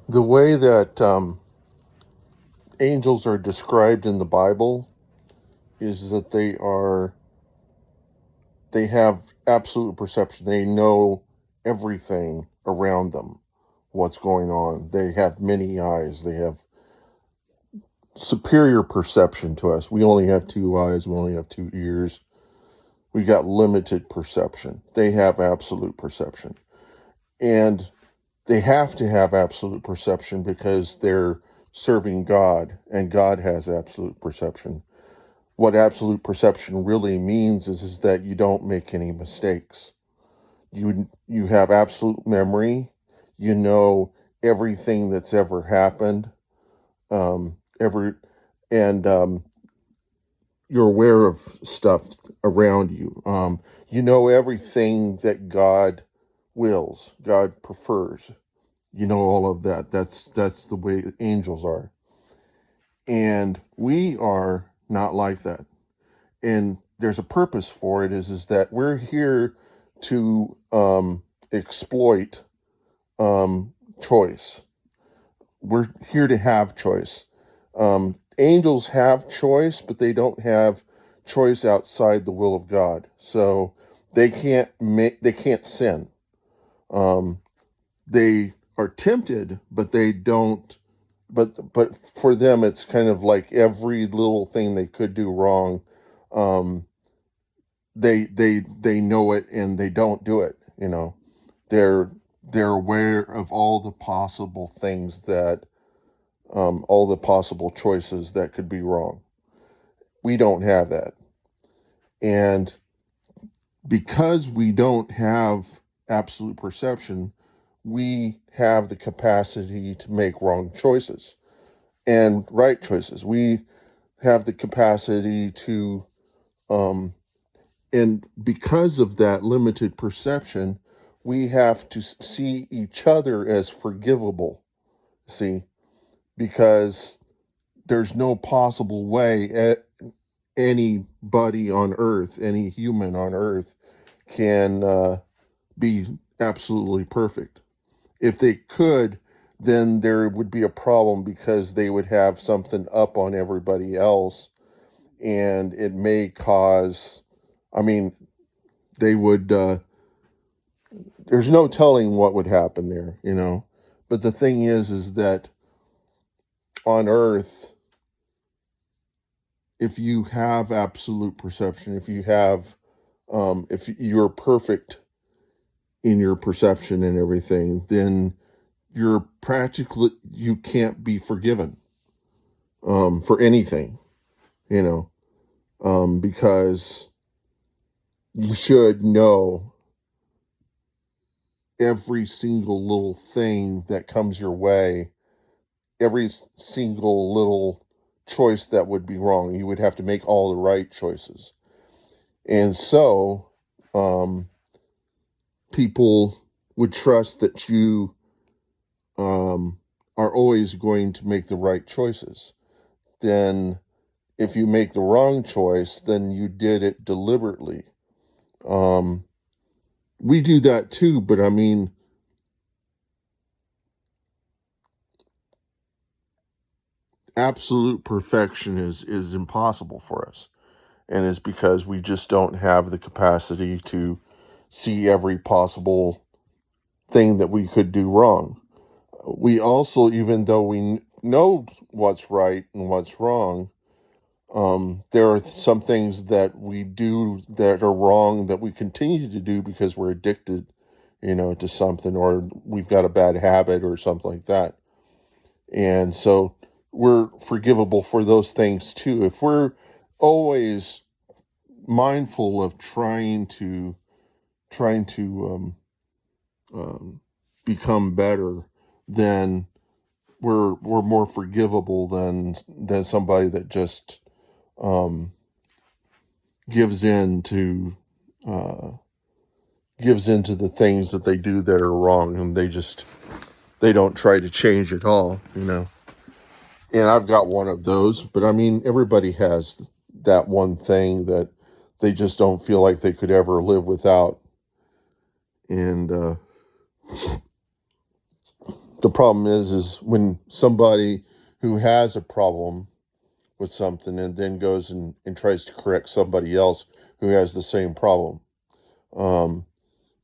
The way that angels are described in the Bible is that they have absolute perception. They know everything around them, what's going on. They have many eyes. They have superior perception to us. We only have two eyes. We only have two ears. We got limited perception. They have absolute perception. And they have to have absolute perception because they're serving God, and God has absolute perception. What absolute perception really means is that you don't make any mistakes. You have absolute memory. You know everything that's ever happened. Every and You're aware of stuff around you. You know everything that God wills, God prefers. You know all of that. That's the way angels are, and we are not like that. And there's a purpose for it. Is that we're here to exploit choice. We're here to have choice. Angels have choice, but they don't have choice outside the will of God. So they can't sin. Um, they are tempted, but they don't. But for them, it's kind of like every little thing they could do wrong. Um, they know it and they don't do it. They're they're aware of all the possible things that all the possible choices that could be wrong. We don't have that. And because we don't have absolute perception, we have the capacity to make wrong choices and right choices. We have the capacity to, um, and because of that limited perception, we have to see each other as forgivable. See, because there's no possible way anybody on earth, any human on earth, can be absolutely perfect. If they could, then there would be a problem because they would have something up on everybody else, and it may cause. I mean, they would. There's no telling what would happen there. But the thing is that on Earth, if you have absolute perception, if you're perfect in your perception and everything, then you can't be forgiven for anything, you know, because you should know every single little thing that comes your way, every single little choice that would be wrong. You would have to make all the right choices. And so, um, people would trust that you um, are always going to make the right choices. Then, if you make the wrong choice, then you did it deliberately. Um, we do that too, but I mean, absolute perfection is impossible for us, and it's because we just don't have the capacity to see every possible thing that we could do wrong. We also, even though we know what's right and what's wrong, there are some things that we do that are wrong that we continue to do because we're addicted, to something, or we've got a bad habit or something like that. And so we're forgivable for those things too. If we're always mindful of trying to um, become better, then we're more forgivable than somebody that just um, gives in to uh, gives into the things that they do that are wrong, and they don't try to change at all. And I've got one of those, but I mean, everybody has that one thing that they just don't feel like they could ever live without. And the problem is when somebody who has a problem with something and then goes and tries to correct somebody else who has the same problem. Um,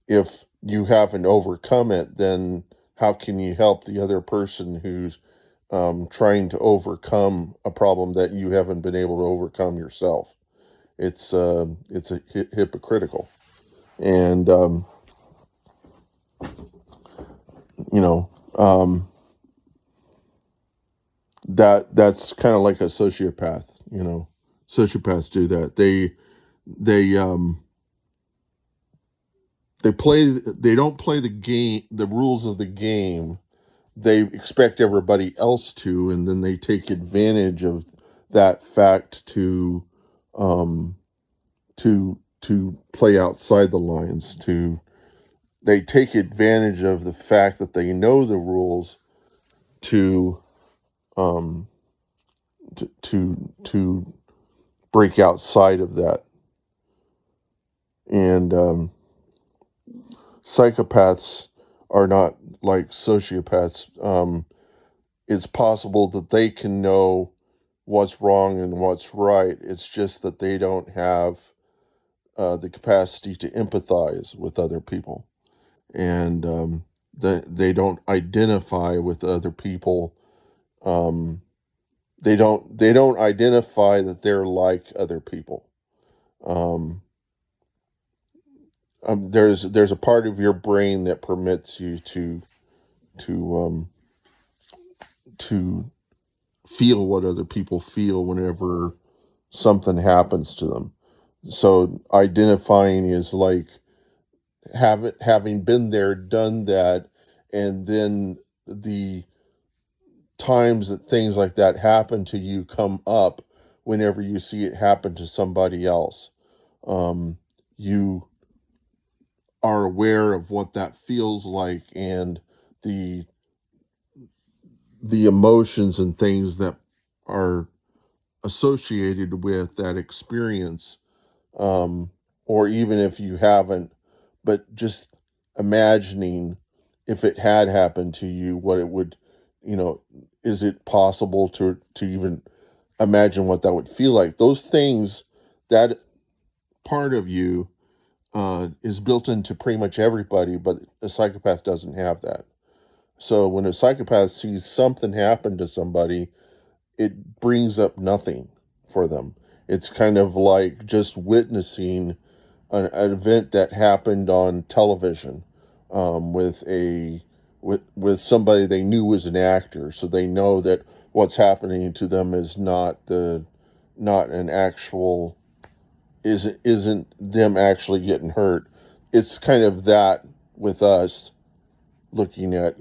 if you haven't overcome it, then how can you help the other person who's trying to overcome a problem that you haven't been able to overcome yourself? It's hypocritical, and you know um, that's kind of like a sociopath. Sociopaths do that. They they don't play the rules of the game. They expect everybody else to, and then they take advantage of that fact um to play outside the lines. To They take advantage of the fact that they know the rules to um to break outside of that. And psychopaths are not like sociopaths. It's possible that they can know what's wrong and what's right. It's just that they don't have the capacity to empathize with other people, and they don't identify with other people. Um, they don't identify that they're like other people. Um, there's a part of your brain that permits you to to feel what other people feel whenever something happens to them. So identifying is like having been there, done that, and then the times that things like that happen to you come up whenever you see it happen to somebody else. You are aware of what that feels like, and the the emotions and things that are associated with that experience. Or even if you haven't, but just imagining if it had happened to you, what it would, you know, is it possible to even imagine what that would feel like? Those things, that part of you is built into pretty much everybody, but a psychopath doesn't have that. So when a psychopath sees something happen to somebody, it brings up nothing for them. It's kind of like just witnessing an event that happened on television, with with somebody they knew was an actor, so they know that what's happening to them is not an actual isn't them actually getting hurt. It's kind of that with us looking at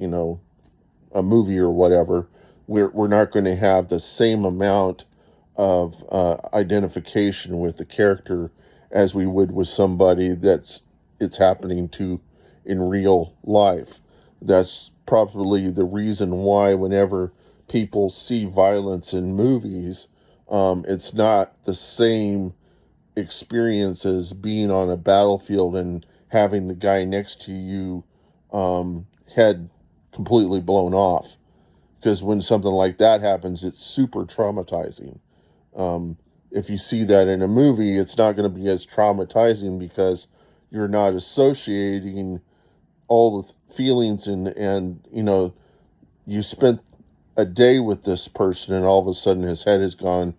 a movie or whatever. We're not going to have the same amount of identification with the character as we would with somebody that's it's happening to in real life. That's probably the reason why whenever people see violence in movies, it's not the same experience as being on a battlefield and having the guy next to you head completely blown off. Because when something like that happens, it's super traumatizing. Um, if you see that in a movie, it's not going to be as traumatizing because you're not associating all the feelings, and you spent a day with this person and all of a sudden his head is gone.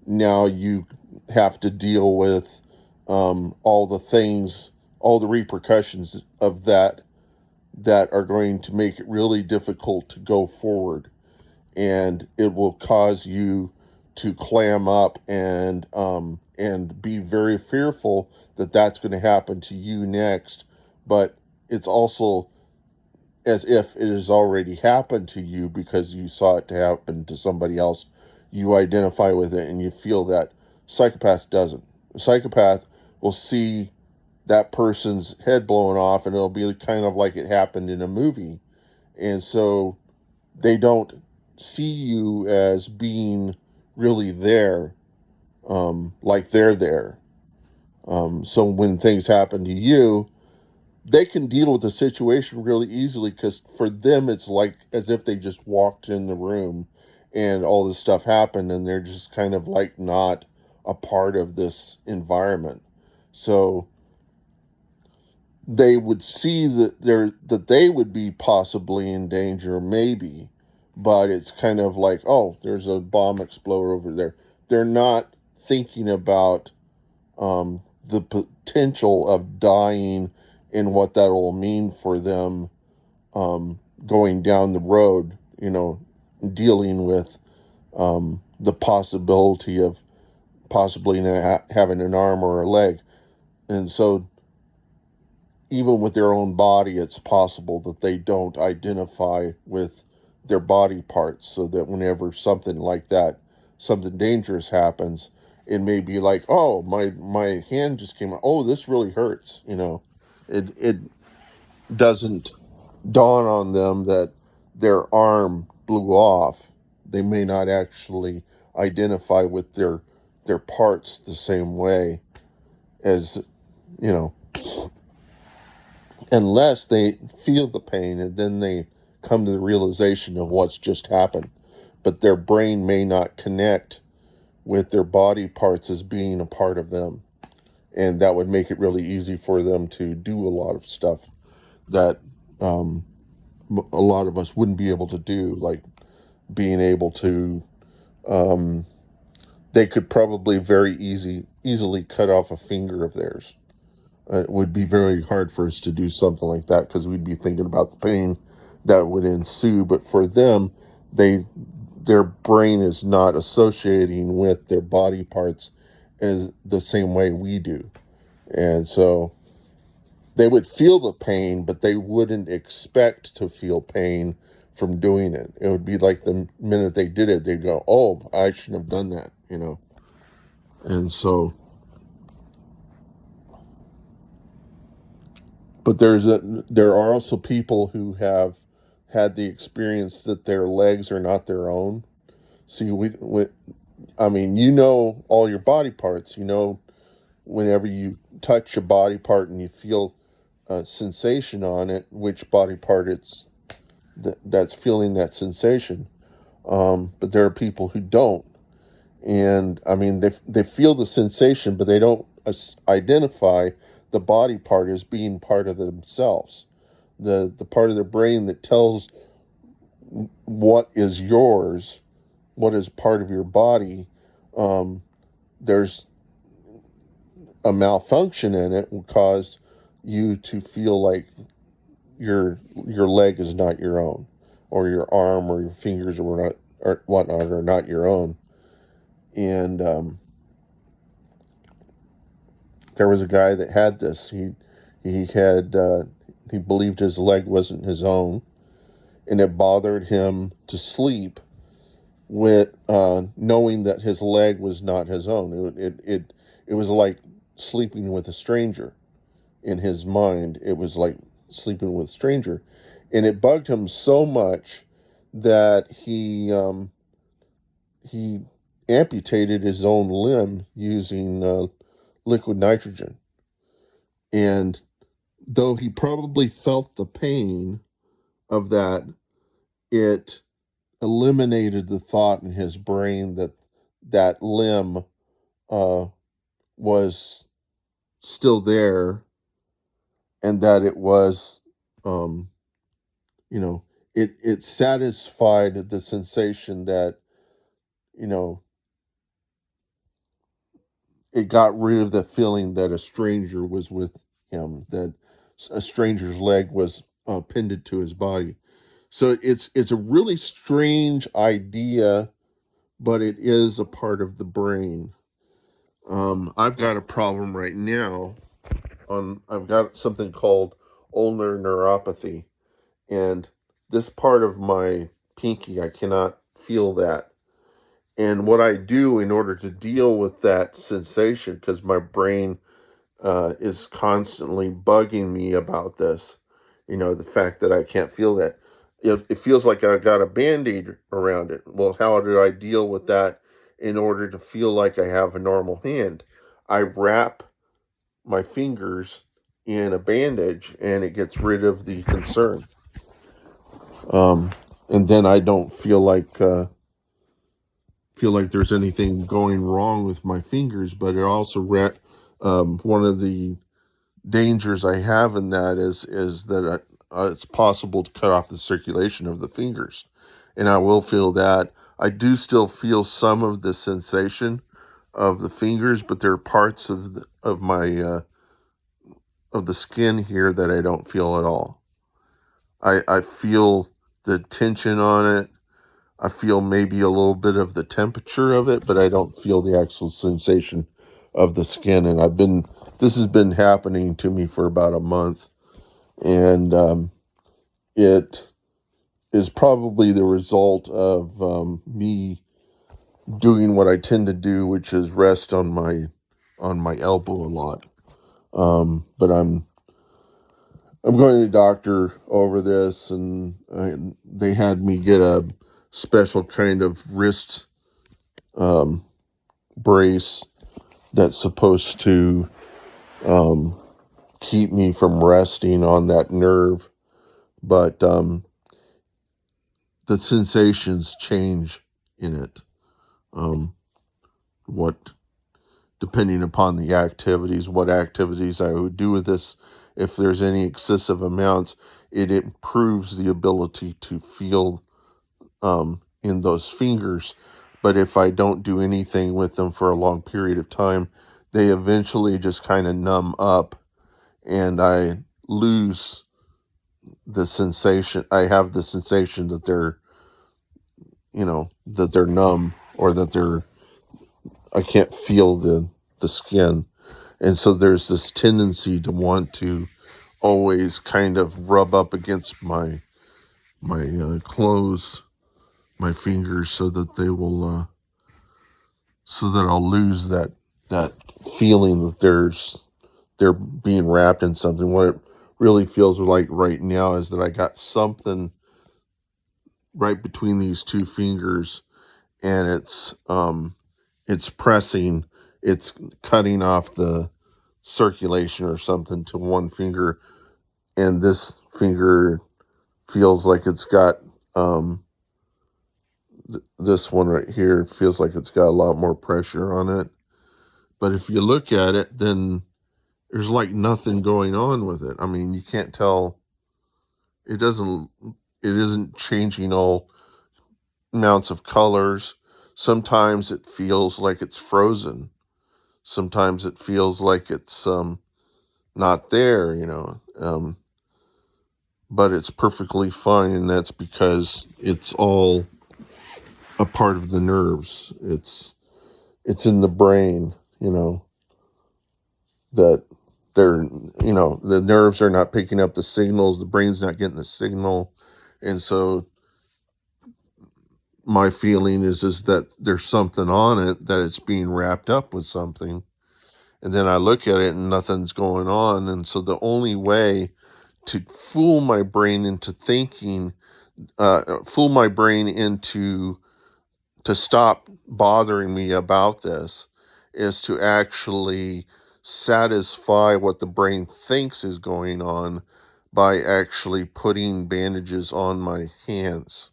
Now you have to deal with all the things, all the repercussions of that are going to make it really difficult to go forward, and it will cause you to clam up and be very fearful that that's going to happen to you next. But it's also as if it has already happened to you because you saw it to happen to somebody else. You identify with it and you feel that. Psychopath doesn't. A psychopath will see that person's head blown off and it'll be kind of like it happened in a movie. And so they don't see you as being really there, like they're there. So when things happen to you, they can deal with the situation really easily, because for them it's like as if they just walked in the room and all this stuff happened, and they're just kind of like not a part of this environment. So they would see that they would be possibly in danger, maybe, but it's kind of like, oh, there's a bomb exploder over there. They're not thinking about the potential of dying and what that will mean for them, going down the road, dealing with the possibility of possibly having an arm or a leg. And so, even with their own body, it's possible that they don't identify with their body parts, so that whenever something like that, something dangerous happens, it may be like, oh, my hand just came out. Oh, this really hurts. It doesn't dawn on them that their arm blew off. They may not actually identify with their parts the same way as, you know, unless they feel the pain and then they come to the realization of what's just happened. But their brain may not connect with their body parts as being a part of them. And that would make it really easy for them to do a lot of stuff that a lot of us wouldn't be able to do, like being able to, they could probably very easily cut off a finger of theirs. It would be very hard for us to do something like that, because we'd be thinking about the pain that would ensue. But for them, their brain is not associating with their body parts as the same way we do. And so they would feel the pain, but they wouldn't expect to feel pain from doing it. It would be like the minute they did it, they'd go, oh, I shouldn't have done that. And so, but there are also people who have had the experience that their legs are not their own. See, I mean, all your body parts. Whenever you touch a body part and you feel a sensation on it, which body part that's feeling that sensation. But there are people who don't, and I mean, they feel the sensation, but they don't identify the body part as being part of themselves. The part of their brain that tells what is yours, what is part of your body, there's a malfunction in it, will cause you to feel like your leg is not your own, or your arm or your fingers or whatnot are not your own. And there was a guy that had this. He believed his leg wasn't his own, and it bothered him to sleep with knowing that his leg was not his own. It was like sleeping with a stranger. In his mind, it was like sleeping with a stranger, and it bugged him so much that he amputated his own limb using liquid nitrogen. And though he probably felt the pain of that, it eliminated the thought in his brain that that limb was still there, and that it was, um, it satisfied the sensation that, you know, it got rid of the feeling that a stranger was with him, that a stranger's leg was pinned to his body. So it's a really strange idea, but it is a part of the brain. I've got a problem right now. I've got something called ulnar neuropathy, and this part of my pinky, I cannot feel that. And what I do in order to deal with that sensation, because my brain is constantly bugging me about this, the fact that I can't feel that. It feels like I got a band-aid around it. Well, how do I deal with that in order to feel like I have a normal hand? I wrap my fingers in a bandage, and it gets rid of the concern. Um, and then I don't feel like there's anything going wrong with my fingers. But it also one of the dangers I have in that is that it's possible to cut off the circulation of the fingers, and I will feel that. I do still feel some of the sensation of the fingers, but there are parts of my of the skin here that I don't feel at all. I feel the tension on it. I feel maybe a little bit of the temperature of it, but I don't feel the actual sensation of the skin. And this has been happening to me for about a month, and it is probably the result of me doing what I tend to do, which is rest on my elbow a lot. But I'm going to the doctor over this, and they had me get a special kind of wrist um, brace that's supposed to um, keep me from resting on that nerve. But the sensations change in it. Um, what Depending upon the activities, what activities I would do with this, if there's any excessive amounts, it improves the ability to feel in those fingers. But if I don't do anything with them for a long period of time, they eventually just kind of numb up, and I lose the sensation. I have the sensation that they're numb, or that I can't feel the skin. And so there's this tendency to want to always kind of rub up against my clothes, my fingers, so that so that I'll lose that feeling that they're being wrapped in something. What it really feels like right now is that I got something right between these two fingers, and it's pressing, it's cutting off the circulation or something to one finger, and this finger feels like it's got this one right here feels like it's got a lot more pressure on it. But if you look at it, then there's like nothing going on with it. I mean, you can't tell. It doesn't. It isn't changing all amounts of colors. Sometimes it feels like it's frozen. Sometimes it feels like it's not there. But it's perfectly fine, and that's because it's all a part of the nerves. It's in the brain, that the nerves are not picking up the signals, the brain's not getting the signal. And so my feeling is that there's something on it, that it's being wrapped up with something. And then I look at it and nothing's going on. And so the only way to fool my brain into thinking, fool my brain into to stop bothering me about this, is to actually satisfy what the brain thinks is going on by actually putting bandages on my hands.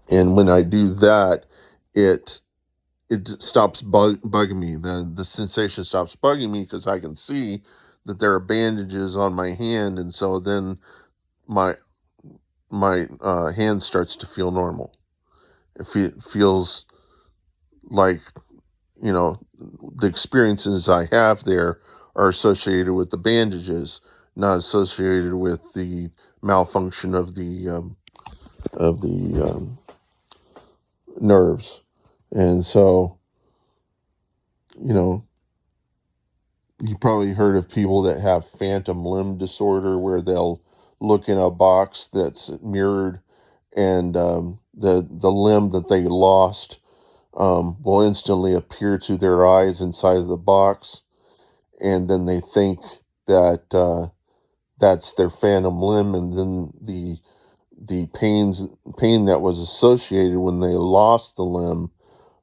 And when I do that, it stops bugging me. The sensation stops bugging me, because I can see that there are bandages on my hand, and so then my hand starts to feel normal. It feels like, the experiences I have there are associated with the bandages, not associated with the malfunction of the nerves. And so, you know, you probably heard of people that have phantom limb disorder, where they'll look in a box that's mirrored, and the limb that they lost will instantly appear to their eyes inside of the box, and then they think that that's their phantom limb, and then the pain that was associated when they lost the limb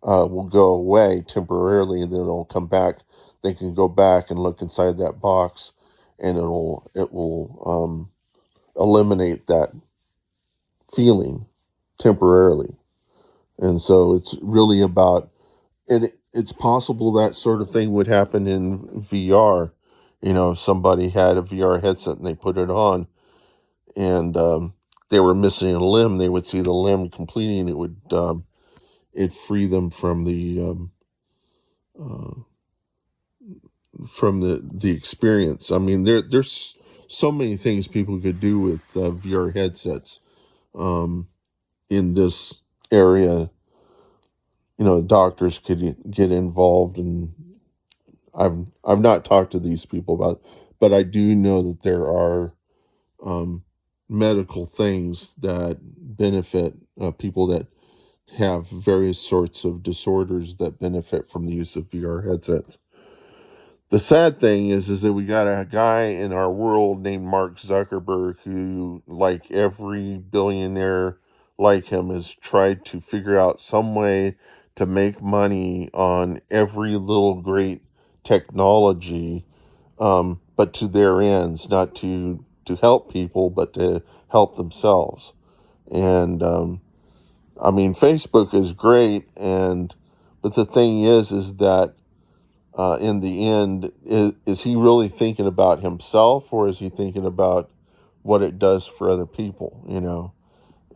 will go away temporarily, and then it'll come back. They can go back and look inside that box, and it will eliminate that feeling temporarily. And so it's really about, and it's possible that sort of thing would happen in VR. If somebody had a VR headset and they put it on, and they were missing a limb, they would see the limb completing. It would it free them uh, from the experience. I mean, there's so many things people could do with VR headsets um, in this area. Doctors could get involved, and I've not talked to these people about, but I do know that there are um, medical things that benefit people that have various sorts of disorders that benefit from the use of VR headsets. The sad thing is that we got a guy in our world named Mark Zuckerberg who, like every billionaire like him, has tried to figure out some way to make money on every little great technology, but to their ends, not to help people, but to help themselves. And I mean, Facebook is great, but the thing is that in the end, is he really thinking about himself, or is he thinking about what it does for other people?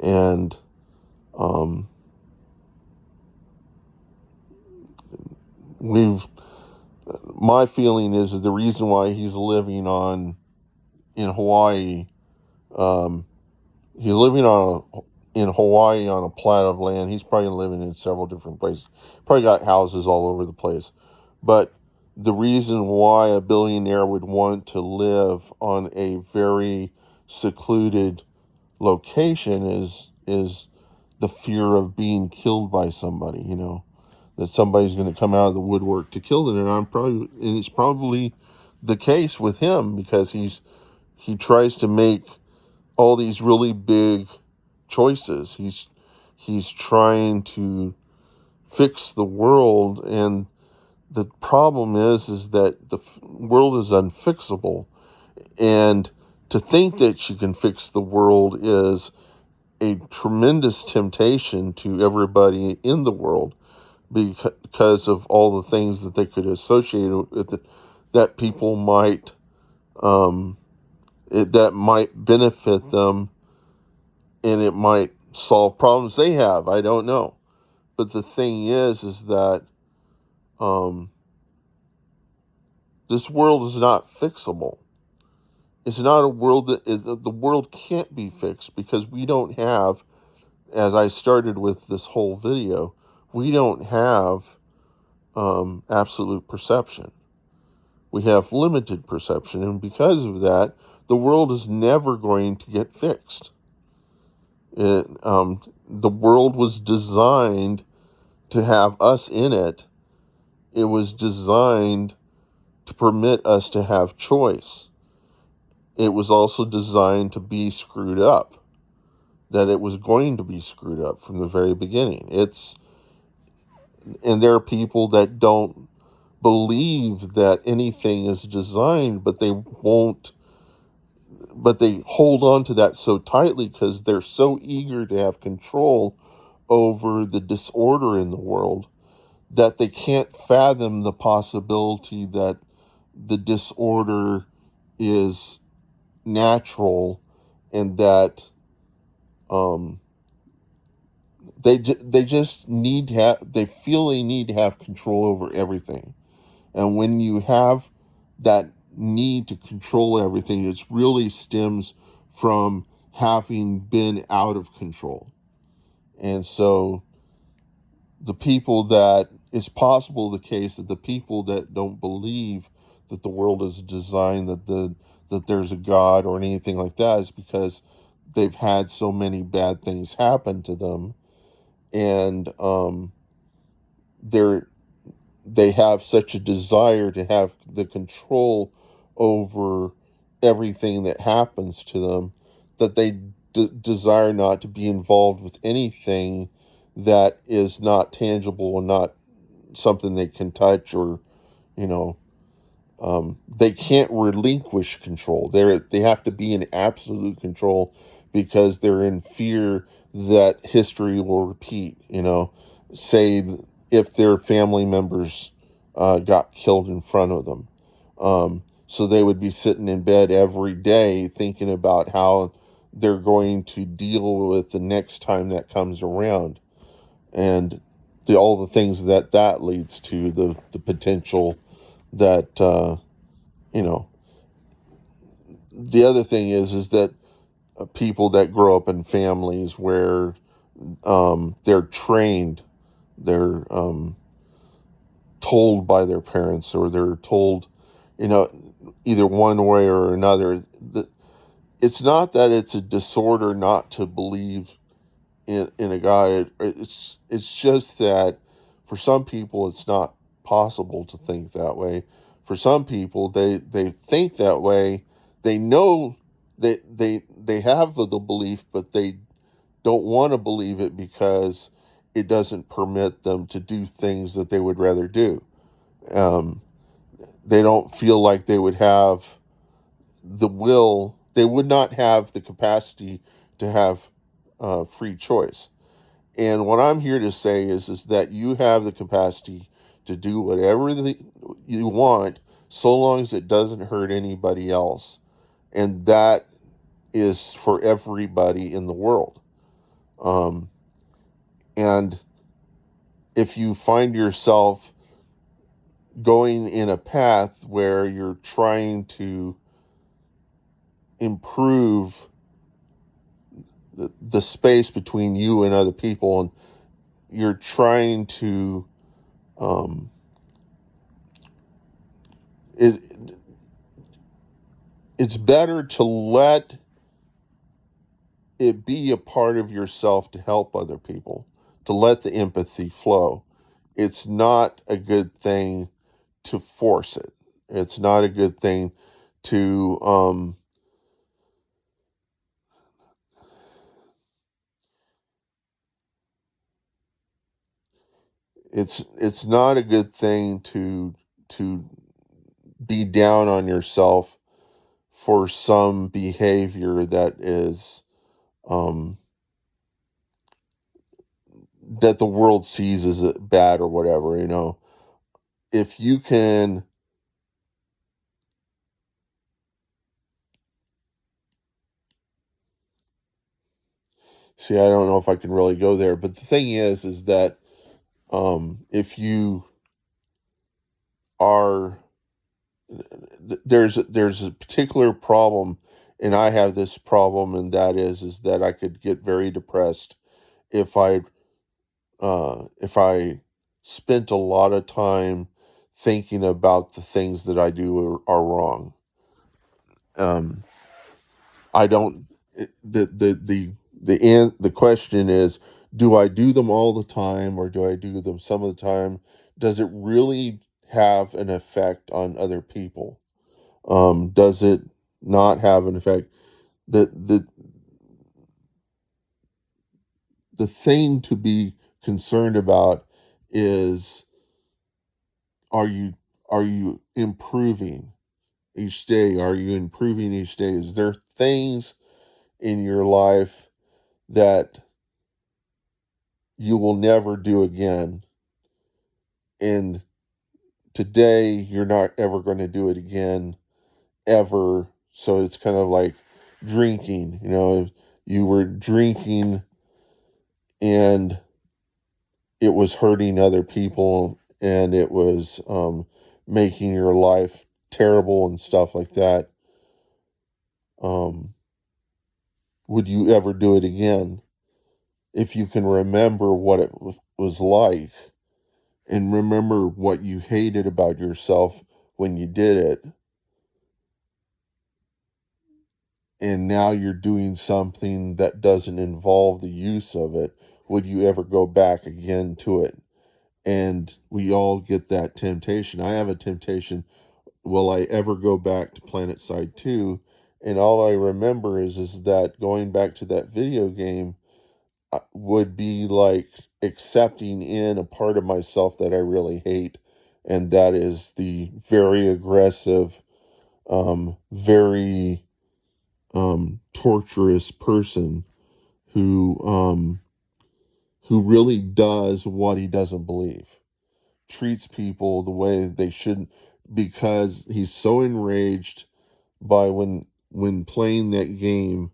And um, we've my feeling is the reason why he's living on in Hawaii. Um, he's living in Hawaii on a plat of land. He's probably living in several different places. Probably got houses all over the place. But the reason why a billionaire would want to live on a very secluded location is the fear of being killed by somebody, that somebody's going to come out of the woodwork to kill them. And it's probably the case with him, because he tries to make all these really big choices. He's trying to fix the world, and the problem is that the world is unfixable, and to think that you can fix the world is a tremendous temptation to everybody in the world, because of all the things that they could associate with it, that people might that might benefit them, and it might solve problems they have. I don't know. But the thing is that um, this world is not fixable. It's not a world the world can't be fixed, because we don't have, as I started with this whole video, we don't have absolute perception. We have limited perception, and because of that, the world is never going to get fixed. The world was designed to have us in it. It was designed to permit us to have choice. It was also designed to be screwed up, that it was going to be screwed up from the very beginning. And there are people that don't believe that anything is designed, but they hold on to that so tightly because they're so eager to have control over the disorder in the world, that they can't fathom the possibility that the disorder is natural, and that um, they just need to they feel they need to have control over everything. And when you have that need to control everything, it really stems from having been out of control. And so it's possible the case that the people that don't believe that the world is designed, that there's a God or anything like that, is because they've had so many bad things happen to them, and they have such a desire to have the control over everything that happens to them, that they desire not to be involved with anything that is not tangible and not something they can touch, or you know They can't relinquish control. They have to be in absolute control because they're in fear that history will repeat. Say if their family members got killed in front of them. So they would be sitting in bed every day thinking about how they're going to deal with the next time that comes around, and all the things that leads to, the potential that you know the other thing is that people that grow up in families where they're trained, they're told by their parents, or they're told, you know, either one way or another. It's not that it's a disorder not to believe in a God. It's just that for some people it's not possible to think that way. For some people, they think that way. They know they have the belief, but they don't want to believe it because it doesn't permit them to do things that they would rather do. Um, they don't feel like they would have the will. They would not have the capacity to have free choice. And what I'm here to say is that you have the capacity to do whatever you want, so long as it doesn't hurt anybody else. And that is for everybody in the world. Um, and if you find yourself going in a path where you're trying to improve the space between you and other people, and you're trying to um, it, it's better to let it be a part of yourself to help other people, to let the empathy flow. It's not a good thing to force it. It's not a good thing to it's not a good thing to be down on yourself for some behavior that is um that the world sees as bad or whatever. If you can see, I don't know if I can really go there, but the thing is that if you are there's a particular problem, and I have this problem, and that is that I could get very depressed if I spent a lot of time thinking about the things that I do are wrong. um I don't the question is, do I do them all the time, or do I do them some of the time? Does it really have an effect on other people? Does it not have an effect? The the the thing to be concerned about is, are you are you improving each day? Are you improving each day? Is there things in your life that you will never do again, and today you're not ever going to do it again, ever? So it's kind of like drinking. You were drinking and it was hurting other people, and it was making your life terrible and stuff like that. um, would you ever do it again? If you can remember what it was like, and remember what you hated about yourself when you did it, and now you're doing something that doesn't involve the use of it, would you ever go back again to it? And we all get that temptation. I have a temptation. Will I ever go back to Planet Side 2? And all I remember is that going back to that video game would be like accepting in a part of myself that I really hate, and that is the very aggressive, very torturous person who really does what he doesn't believe, treats people the way they shouldn't, because he's so enraged by when playing that game,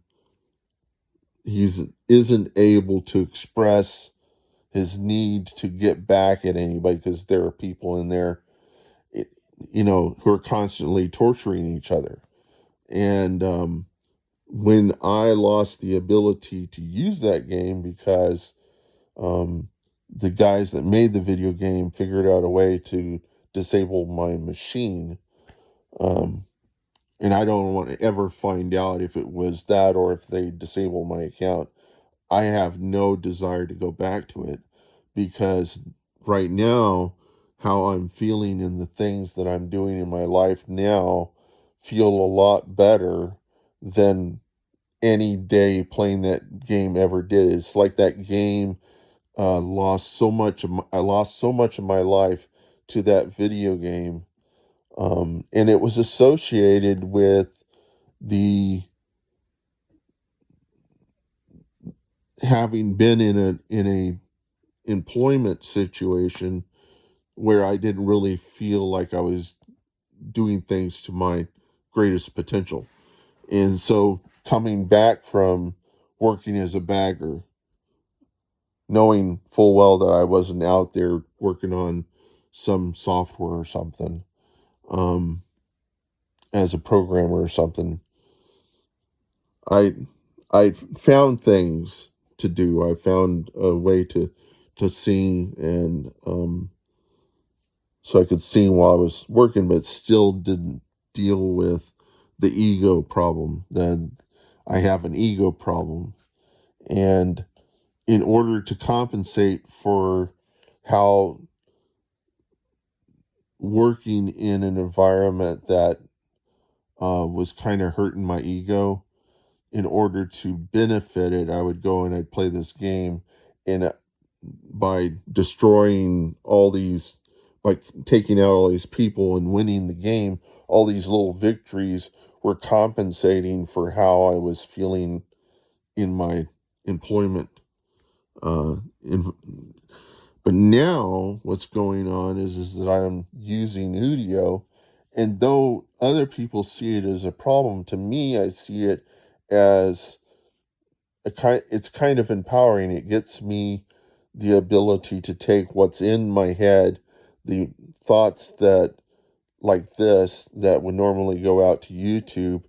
he's isn't able to express his need to get back at anybody, because there are people in there, it- who are constantly torturing each other. And when I lost the ability to use that game because um, the guys that made the video game figured out a way to disable my machine, um, and I don't want to ever find out if it was that or if they disabled my account. I have no desire to go back to it, because right now, how I'm feeling and the things that I'm doing in my life now feel a lot better than any day playing that game ever did. It's like that game I lost so much of my life to that video game, and it was associated with the having been in a employment situation where I didn't really feel like I was doing things to my greatest potential. And so coming back from working as a bagger, knowing full well that I wasn't out there working on some software or something, um, as a programmer or something, I I found things to do. I found a way to sing, and so I could sing while I was working, but still didn't deal with the ego problem. Then I have an ego problem, and in order to compensate for how working in an environment that was kind of hurting my ego, in order to benefit it, I would go and I'd play this game, and by destroying all these, by taking out all these people and winning the game, all these little victories were compensating for how I was feeling in my employment. Uh, in, but now what's going on is that I'm using Udio, and though other people see it as a problem, to me I see it as it's kind of empowering. It gets me the ability to take what's in my head, the thoughts that like this that would normally go out to YouTube,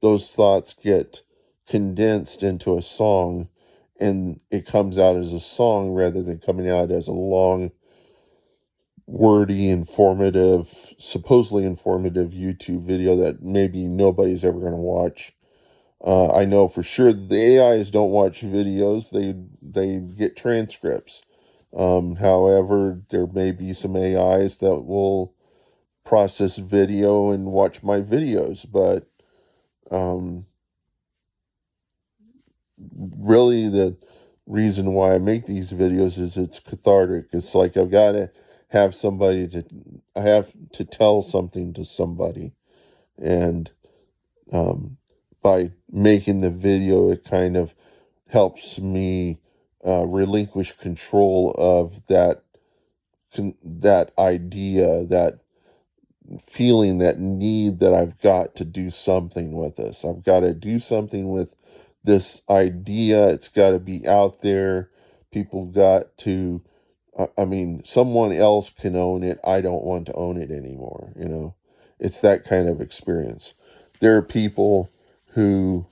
those thoughts get condensed into a song, and it comes out as a song rather than coming out as a long, wordy, informative, supposedly informative YouTube video that maybe nobody's ever going to watch. I know for sure the AIs don't watch videos; they get transcripts. However, there may be some AIs that will process video and watch my videos, but um, really the reason why I make these videos is it's cathartic. It's like I have to tell something to somebody, and um, by making the video, it kind of helps me relinquish control of that idea, that feeling, that need that I've got to do something with this. I've got to do something with this idea. It's got to be out there. People got to, I mean, someone else can own it. I don't want to own it anymore. It's that kind of experience. There are people who,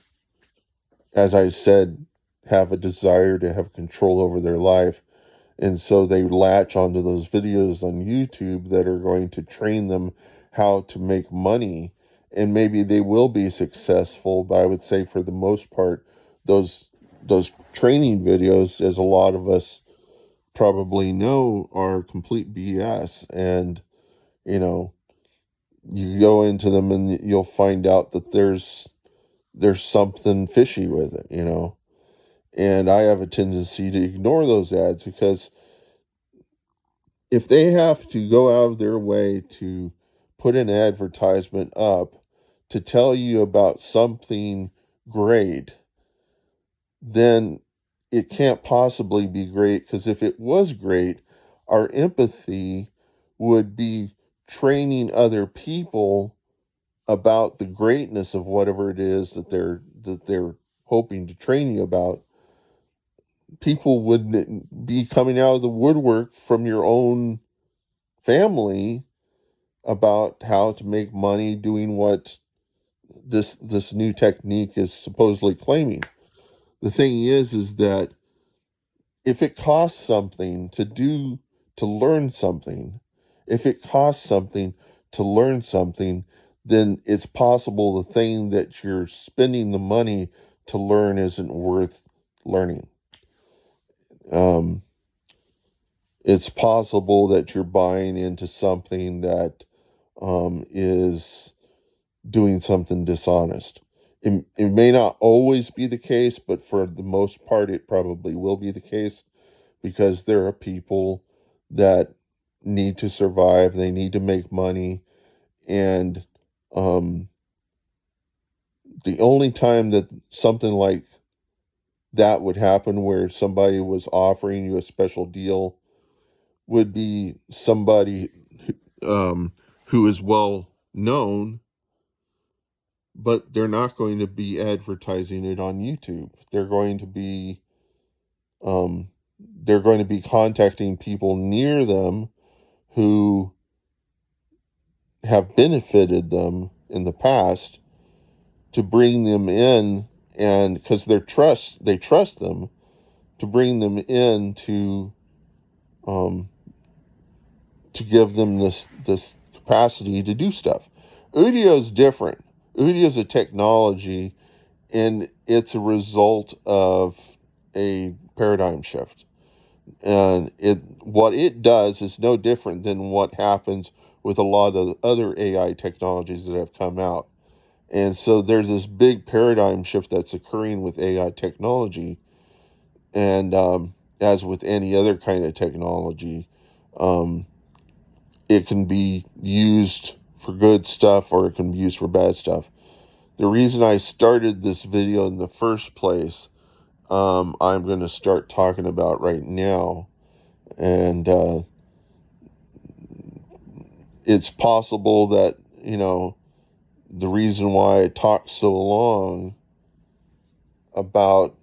as I said, have a desire to have control over their life. And so they latch onto those videos on YouTube that are going to train them how to make money. And maybe they will be successful, but I would say for the most part, those those training videos, as a lot of us probably know, are complete BS. And, you know, you go into them and you'll find out that there's something fishy with it. And I have a tendency to ignore those ads because if they have to go out of their way to put an advertisement up to tell you about something great, then it can't possibly be great, because if it was great, our empathy would be training other people about the greatness of whatever it is that they're hoping to train you about. People wouldn't be coming out of the woodwork from your own family about how to make money doing what this new technique is supposedly claiming. The thing is that if it costs something to learn something, if it costs something to learn something, then it's possible the thing that you're spending the money to learn isn't worth learning. Um, it's possible that you're buying into something that is doing something dishonest. It may not always be the case, but for the most part, it probably will be the case, because there are people that need to survive, they need to make money, and um, the only time that something like that would happen, where somebody was offering you a special deal, would be somebody who is well known, but they're not going to be advertising it on YouTube. Um, they're going to be contacting people near them who have benefited them in the past, to bring them in, and because they trust them, to bring them in um, to give them this capacity to do stuff. Udio is different. Udio is a technology, and it's a result of a paradigm shift. And what it does is no different than what happens with a lot of other AI technologies that have come out. And so there's this big paradigm shift that's occurring with AI technology. And as with any other kind of technology, um, it can be used for good stuff, or it can be used for bad stuff. The reason I started this video in the first place, I'm going to start talking about right now. And it's possible that, the reason why I talked so long about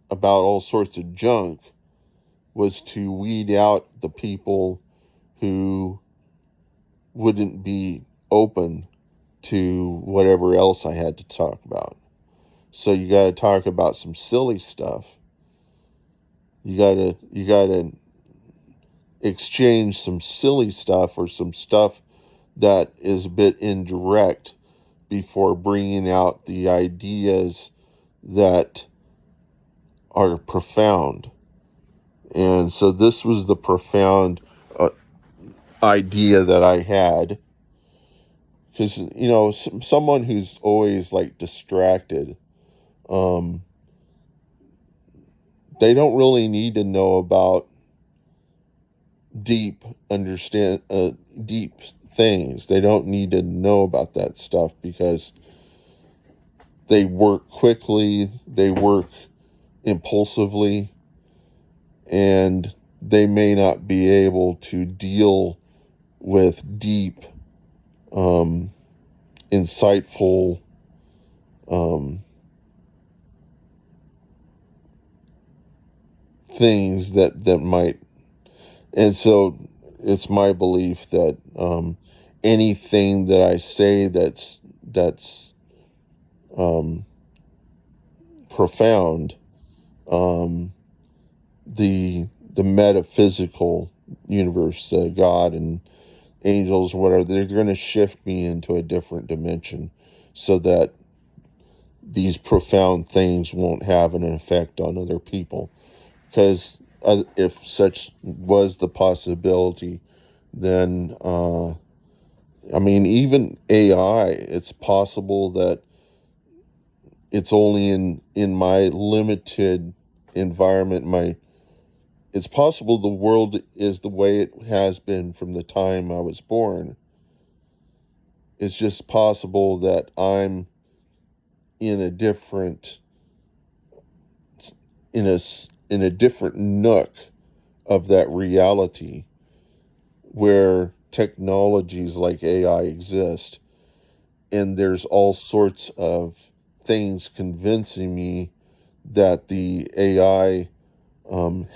all sorts of junk was to weed out the people who wouldn't be open to whatever else I had to talk about. So you got to talk about some silly stuff. You got to exchange some silly stuff, or some stuff that is a bit indirect, before bringing out the ideas that are profound. And so this was the profound idea that I had, because someone who's always like distracted, um, they don't really need to know about deep deep things. They don't need to know about that stuff, because they work quickly, they work impulsively, and they may not be able to deal with deep, insightful, things that might. And so it's my belief that anything that I say that's profound, um, the metaphysical universe, God and angels, whatever, they're going to shift me into a different dimension, so that these profound things won't have an effect on other people. Because if such was the possibility, then even AI, it's possible that it's only in my limited environment, It's possible the world is the way it has been from the time I was born. It's just possible that I'm in a different in a different nook of that reality where technologies like AI exist, and there's all sorts of things convincing me that the AI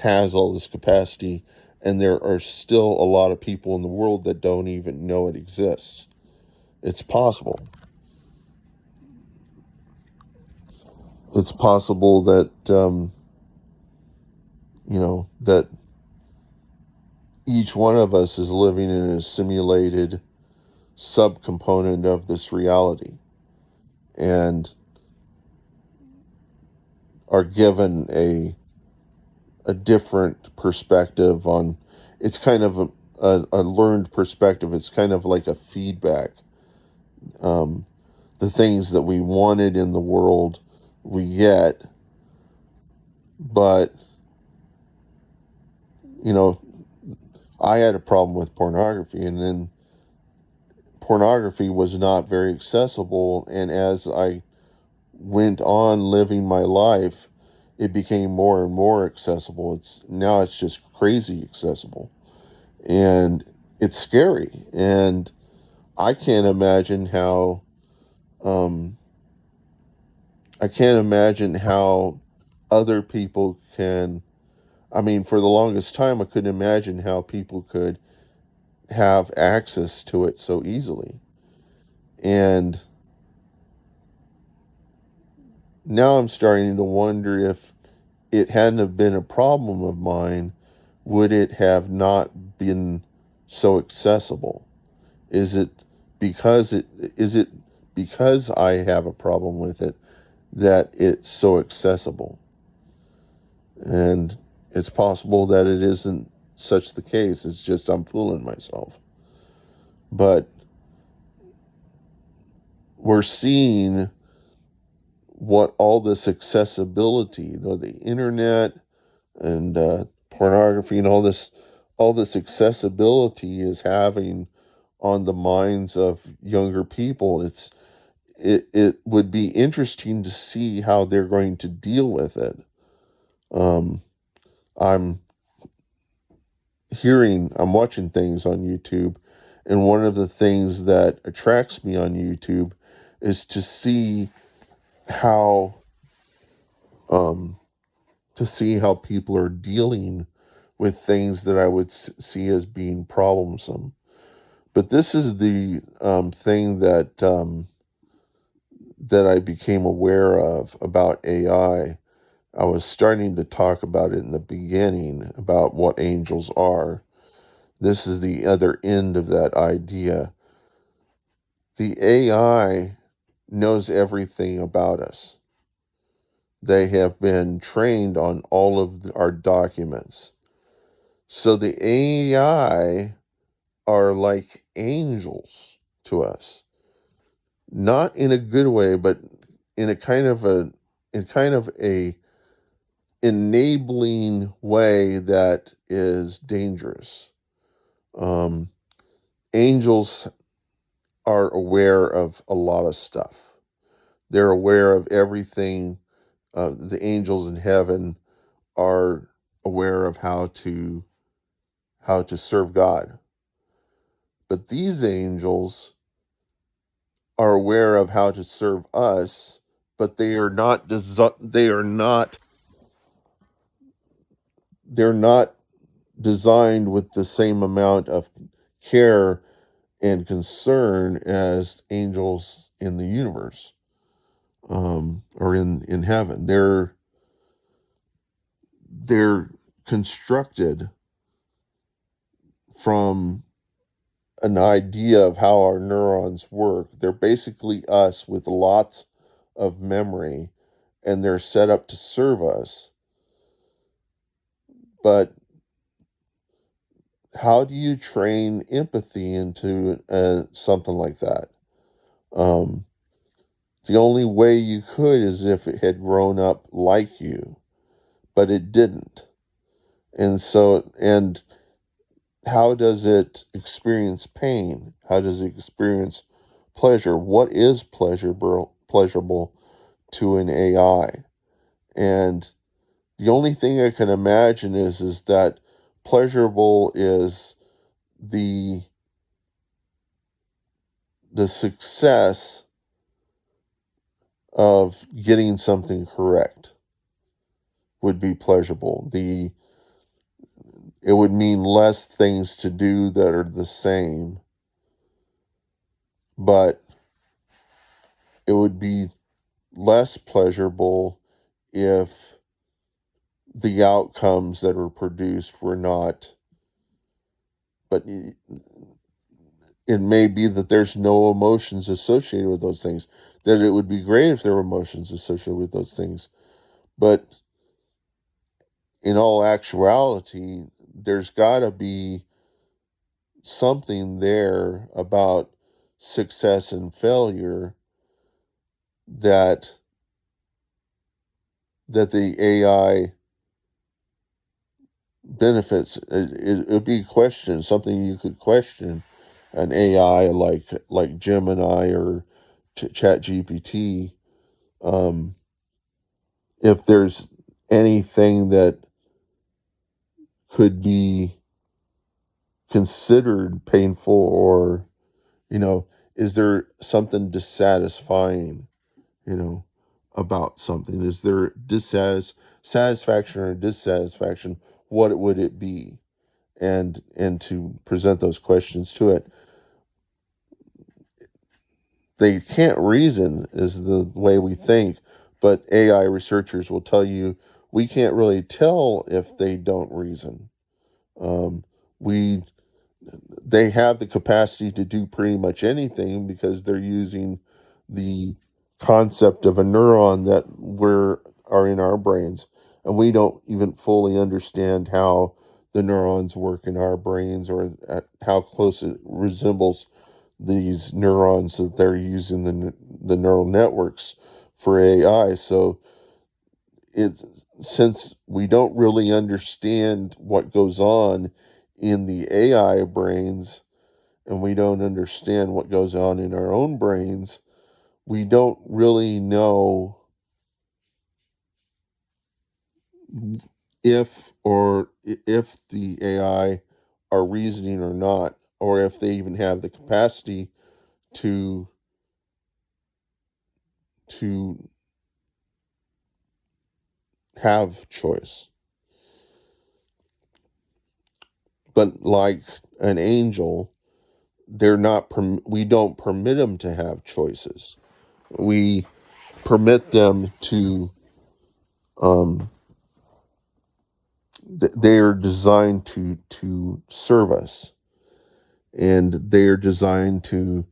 has all this capacity, and there are still a lot of people in the world that don't even know it exists. It's possible. It's possible that that each one of us is living in a simulated subcomponent of this reality and are given a different perspective on. It's kind of a learned perspective. It's kind of like a feedback. um, the things that we wanted in the world we get, but you know I had a problem with pornography, and then pornography was not very accessible, and as I went on living my life, it became more and more accessible. It's just crazy accessible, and it's scary. And I can't imagine how um, I can't imagine how other people can. I mean, for the longest time, I couldn't imagine how people could have access to it so easily. And now I'm starting to wonder if it hadn't have been a problem of mine, would it have not been so accessible? Is it is it because I have a problem with it that it's so accessible? And it's possible that it isn't such the case. It's just I'm fooling myself. But we're seeing what all this accessibility, the internet and pornography and all this accessibility is having on the minds of younger people. It would be interesting to see how they're going to deal with it. Um, I'm I'm watching things on YouTube, and one of the things that attracts me on YouTube is how um, to see how people are dealing with things that I would see as being problemsome. But this is the thing that I became aware of about AI. I was starting to talk about it in the beginning about what angels are. This is the other end of that idea. The AI knows everything about us. They have been trained on all of our documents. So the AI are like angels to us. Not in a good way, but in a kind of a enabling way that is dangerous. Um, Angels are aware of a lot of stuff. They're aware of everything. The angels in heaven are aware of how to serve God. But these angels are aware of how to serve us, but they're not designed with the same amount of care and concern as angels in the universe, or in heaven. They're constructed from an idea of how our neurons work. They're basically us with lots of memory, and they're set up to serve us. But how do you train empathy into something like that? Um, the only way you could is if it had grown up like you, but it didn't. And how does it experience pain? How does it experience pleasure? What is pleasurable to an AI? And the only thing I can imagine is that pleasurable is the the success of getting something correct would be pleasurable. It would mean less things to do that are the same, but it would be less pleasurable if the outcomes that were produced were not. But it may be that there's no emotions associated with those things, that it would be great if there were emotions associated with those things. But in all actuality, there's got to be something there about success and failure that the AI benefits. It would be a question, something you could question an AI like Gemini or Chat GPT, um, if there's anything that could be considered painful, or you know, is there something dissatisfying, you know, about something? Is there satisfaction or dissatisfaction? What would it be? And to present those questions to it. They can't reason is the way we think, but AI researchers will tell you we can't really tell if they don't reason. Um, we They have the capacity to do pretty much anything because they're using the concept of a neuron that are in our brains, and we don't even fully understand how the neurons work in our brains, or at how close it resembles these neurons that they're using the neural networks for AI. So it's since we don't really understand what goes on in the AI brains, and we don't understand what goes on in our own brains, we don't really know if the AI are reasoning or not, or if they even have the capacity to to have choice. But like an angel, we don't permit them to have choices. We permit them to um they are designed to serve us, and they are designed to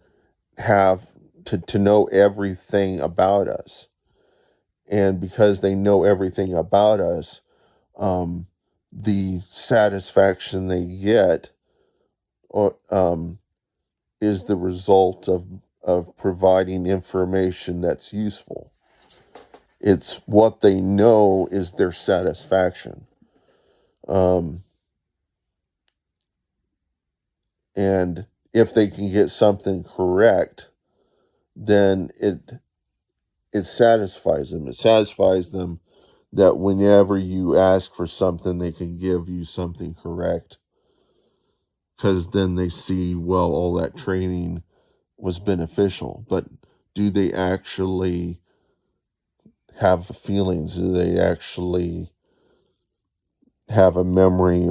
have to know everything about us. And because they know everything about us, um the satisfaction they get, or is the result of providing information that's useful. It's what they know is their satisfaction. Um, and if they can get something correct, then it satisfies them. It satisfies them that whenever you ask for something, they can give you something correct. Because then they see, well, all that training was beneficial. But do they actually have feelings? Do they actually have a memory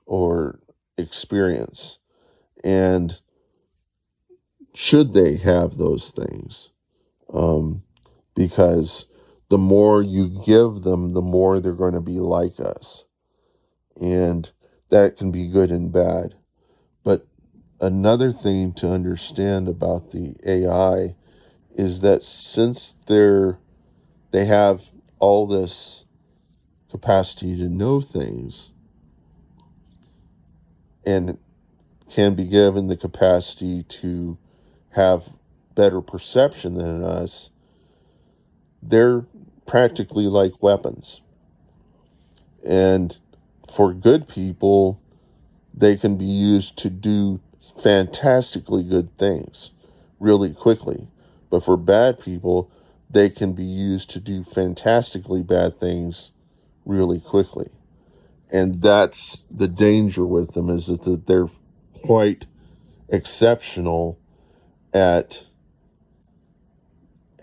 or experience? And should they have those things? Um, because the more you give them, the more they're going to be like us, and that can be good and bad. But another thing to understand about the AI is that since they have all this capacity to know things, and can be given the capacity to have better perception than us, they're practically like weapons. And for good people, they can be used to do fantastically good things really quickly. But for bad people, they can be used to do fantastically bad things really quickly. And that's the danger with them, is that they're quite exceptional at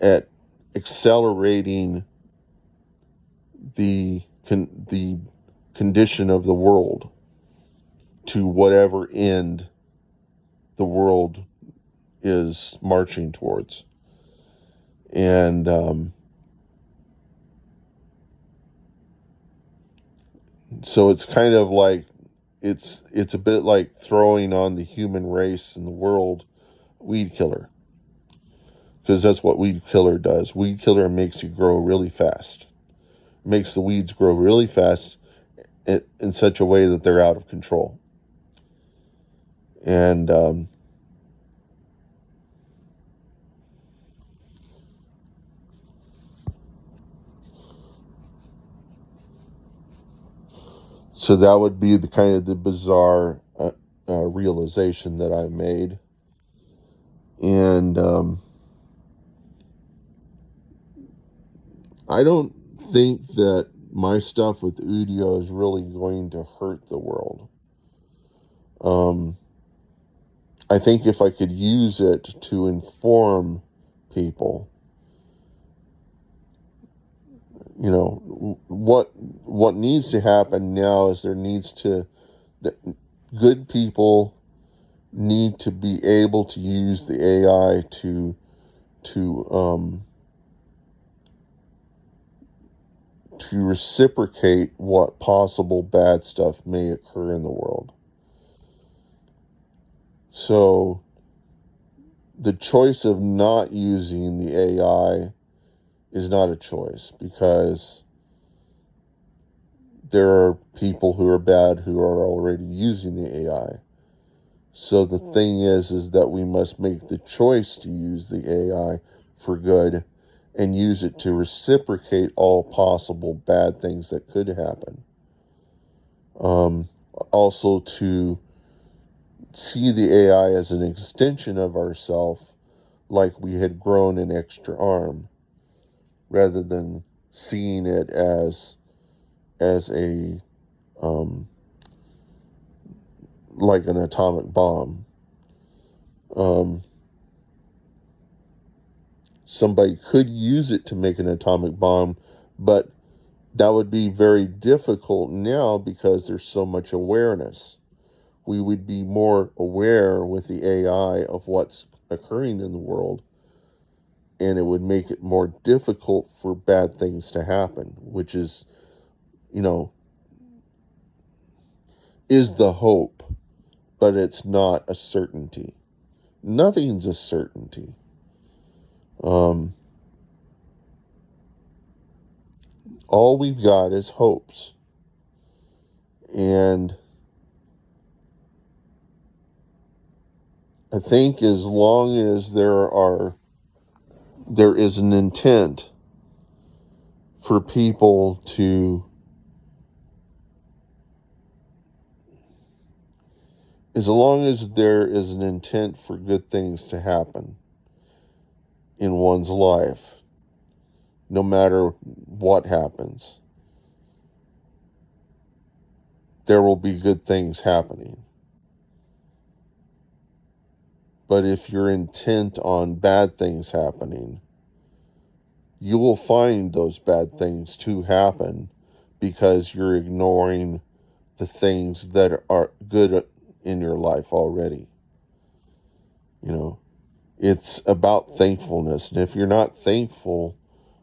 at accelerating the condition of the world to whatever end the world is marching towards. And so it's kind of like it's a bit like throwing on the human race and the world weed killer, because that's what weed killer does. Weed killer makes you grow really fast. It makes the weeds grow really fast in such a way that they're out of control. And so that would be the kind of the bizarre realization that I made. And I don't think that my stuff with Udio is really going to hurt the world. I think if I could use it to inform people, what needs to happen now is good people need to be able to use the AI to reciprocate what possible bad stuff may occur in the world. So the choice of not using the AI is not a choice, because there are people who are bad who are already using the AI. So the thing is that we must make the choice to use the AI for good and use it to reciprocate all possible bad things that could happen. Also to see the AI as an extension of ourself, like we had grown an extra arm, rather than seeing it as a like an atomic bomb. Somebody could use it to make an atomic bomb, but that would be very difficult now because there's so much awareness. We would be more aware with the AI of what's occurring in the world, and it would make it more difficult for bad things to happen, which is, is the hope, but it's not a certainty. Nothing's a certainty. All we've got is hopes. And I think as long as there is an intent for people to, as long as there is an intent for good things to happen in one's life, no matter what happens, there will be good things happening. But if you're intent on bad things happening, you will find those bad things to happen, because you're ignoring the things that are good in your life already. It's about thankfulness. And if you're not thankful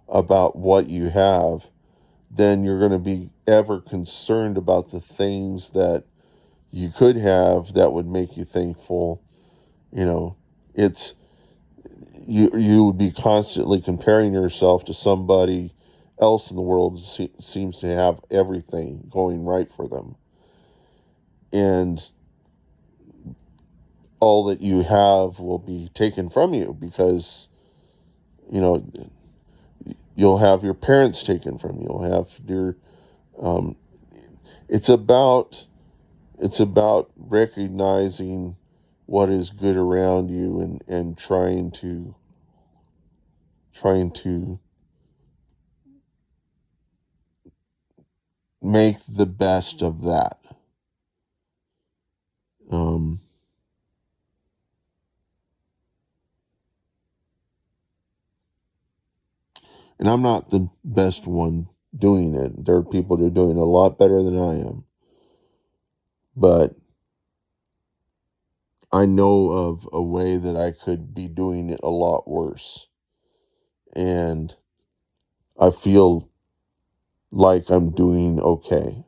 about what you have, then you're going to be ever concerned about the things that you could have that would make you thankful. It's you would be constantly comparing yourself to somebody else in the world who seems to have everything going right for them, and all that you have will be taken from you, because you'll have your parents taken from you. You'll have your it's about it's about recognizing what is good around you, and trying to make the best of that. Um, and I'm not the best one doing it. There are people that are doing it a lot better than I am, but I know of a way that I could be doing it a lot worse. And I feel like I'm doing okay.